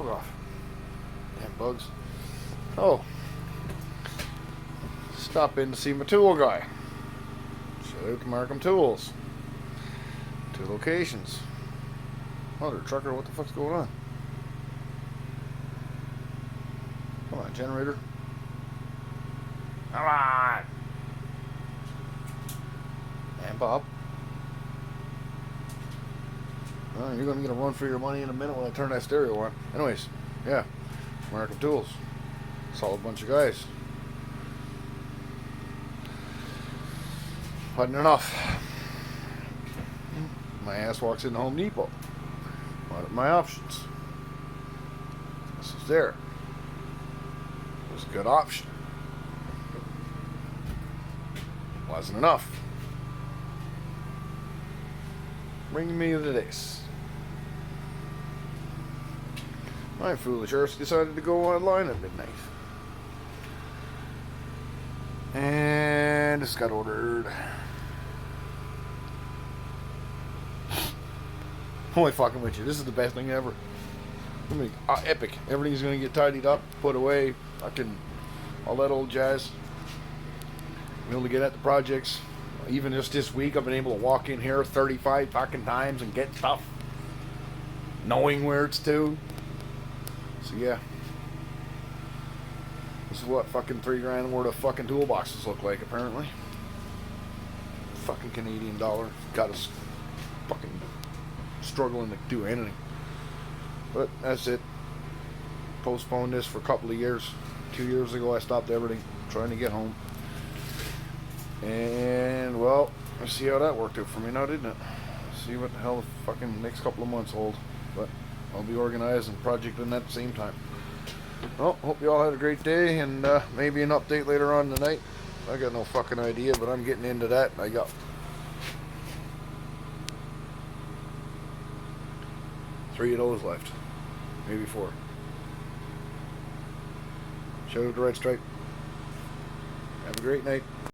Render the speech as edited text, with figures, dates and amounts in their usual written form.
Fuck off. Damn bugs. Oh. Stop in to see my tool guy. Shout out to Markham Tools. 2 locations. Mother trucker, what the fuck's going on? Come on, generator. Come on! And Bob. Well, you're gonna get a run for your money in a minute when I turn that stereo on. Anyways, yeah. Markham Tools. Solid bunch of guys. Had enough. My ass walks into Home Depot. What are my options? This is there. It was a good option. Wasn't enough. Bring me the days. My foolish arse decided to go online at midnight. And this got ordered. Holy fucking with you. This is the best thing ever. I mean, epic. Everything's going to get tidied up, put away, fucking all that old jazz. Be able to get at the projects. Even just this week, I've been able to walk in here 35 fucking times and get stuff. Knowing where it's to. So yeah. This is what fucking $3,000 worth of fucking toolboxes look like, apparently. Fucking Canadian dollar. Got us fucking struggling to do anything. But that's it. Postponed this for a couple of years. 2 years ago I stopped everything, trying to get home. And well, let's see how that worked out for me now, didn't it? See what the hell the fucking next couple of months hold. But I'll be organized and projecting at the same time. Well, hope you all had a great day, and maybe an update later on tonight. I got no fucking idea, but I'm getting into that. I got 3 of those left. Maybe 4. Shout out to Red Stripe. Have a great night.